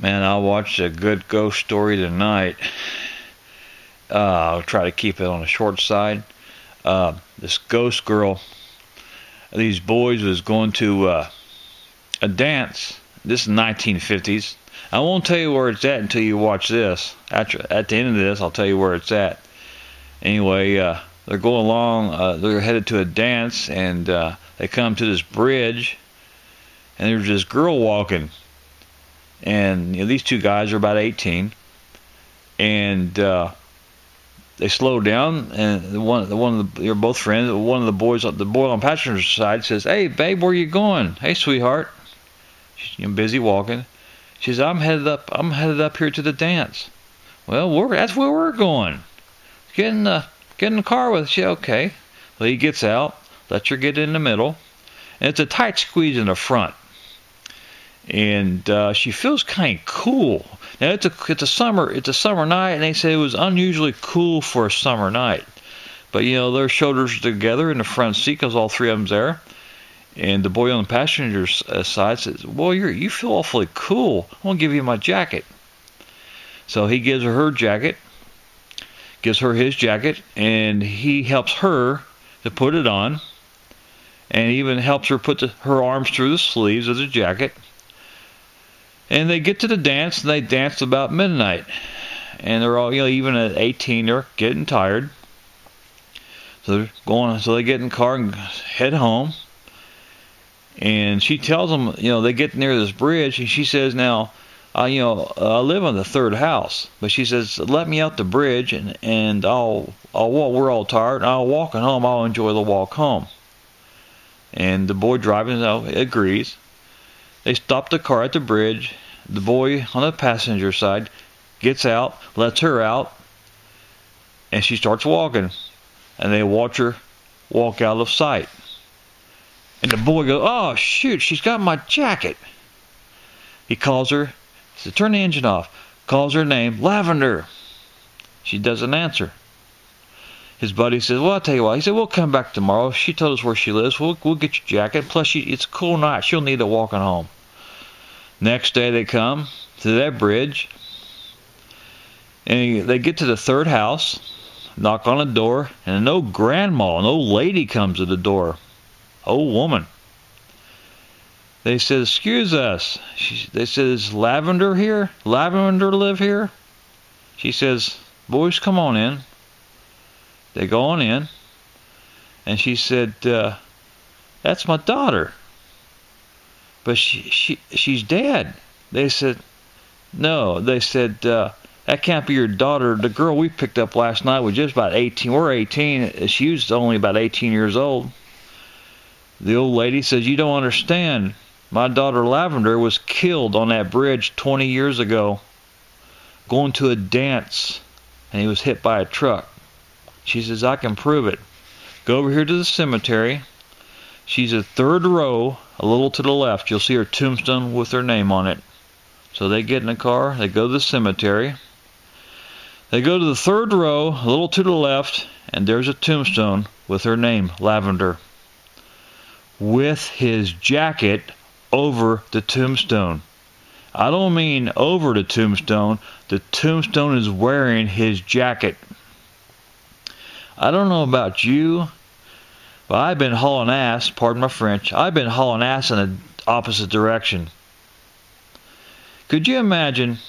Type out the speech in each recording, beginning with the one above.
Man, I watched a good ghost story tonight. I'll try to keep it on the short side. This ghost girl, these boys was going to a dance. This is 1950s. I won't tell you where it's at until you watch this. At the end of this, I'll tell you where it's at. Anyway, they're going along. They're headed to a dance, and they come to this bridge, and there's this girl walking. And these two guys are about 18, and they slow down. And they're both friends. One of the boys, the boy on the passenger side, says, "Hey, babe, where you going?" "Hey, sweetheart." She's busy walking. She says, I'm headed up here to the dance." "Well, that's where we're going. Get in the car with us." "Yeah, okay." Well, he gets out, lets her get in the middle, and it's a tight squeeze in the front. And she feels kind of cool. Now it's a summer night, and they say it was unusually cool for a summer night. But their shoulders together in the front seat because all three of them's there. And the boy on the passenger side says, "Well, you feel awfully cool. I'm gonna give you my jacket." So he gives her jacket, gives her his jacket, and he helps her to put it on, and even helps her put her arms through the sleeves of the jacket. And they get to the dance, and they dance about midnight. And they're all, even at 18, they're getting tired. So they get in the car and head home. And she tells them, they get near this bridge, and she says, "Now, I live on the third house." But she says, "Let me out the bridge, and I'll walk. We're all tired, and I'll walk home. I'll enjoy the walk home." And the boy driving agrees. They stop the car at the bridge. The boy on the passenger side gets out, lets her out, and she starts walking. And they watch her walk out of sight. And the boy goes, "Oh, shoot, she's got my jacket." He calls her, says, "Turn the engine off." Calls her name, "Lavender." She doesn't answer. His buddy says, "Well, I'll tell you what." He said, "We'll come back tomorrow. She told us where she lives. We'll get your jacket. Plus, it's a cool night. She'll need it walking home." Next day they come to that bridge, and they get to the third house, knock on the door, and an old grandma, an old lady comes to the door. Old woman. They said, "Excuse us." They said, "Is Lavender here? Lavender live here?" She says, "Boys, come on in." They go on in, and she said, "That's my daughter. But she's dead." They said, "No." They said, "That can't be your daughter. The girl we picked up last night was just about 18. We're 18. She was only about 18 years old." The old lady says, "You don't understand. My daughter Lavender was killed on that bridge 20 years ago, going to a dance, and he was hit by a truck." She says, "I can prove it. Go over here to the cemetery. She's a third row, a little to the left. You'll see her tombstone with her name on it." So they get in the car, they go to the cemetery. They go to the third row, a little to the left, and there's a tombstone with her name, Lavender, with his jacket over the tombstone. I don't mean over the tombstone. The tombstone is wearing his jacket. I don't know about you, but I've been hauling ass, pardon my French, I've been hauling ass in the opposite direction. Could you imagine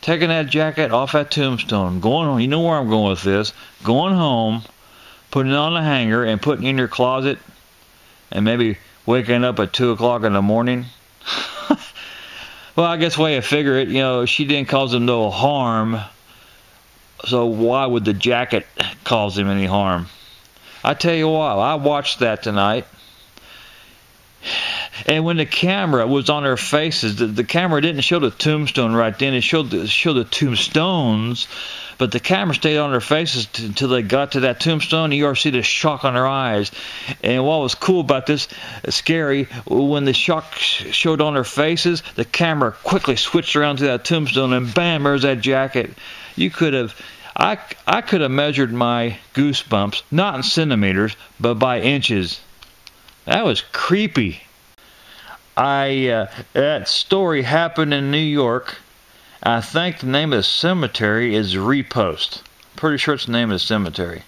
taking that jacket off that tombstone, going home, you know where I'm going with this, going home, putting it on a hanger and putting it in your closet, and maybe waking up at 2 o'clock in the morning? Well, I guess the way I figure it, she didn't cause him no harm, so why would the jacket cause him any harm? I tell you what, I watched that tonight, and when the camera was on their faces, the camera didn't show the tombstone right then. It showed the tombstones, but the camera stayed on their faces until they got to that tombstone. You ought to see the shock on their eyes. And what was cool about this, scary, when the shock showed on their faces, the camera quickly switched around to that tombstone, and bam, there's that jacket. I could have measured my goosebumps, not in centimeters, but by inches. That was creepy. That story happened in New York. I think the name of the cemetery is Repost. Pretty sure it's the name of the cemetery.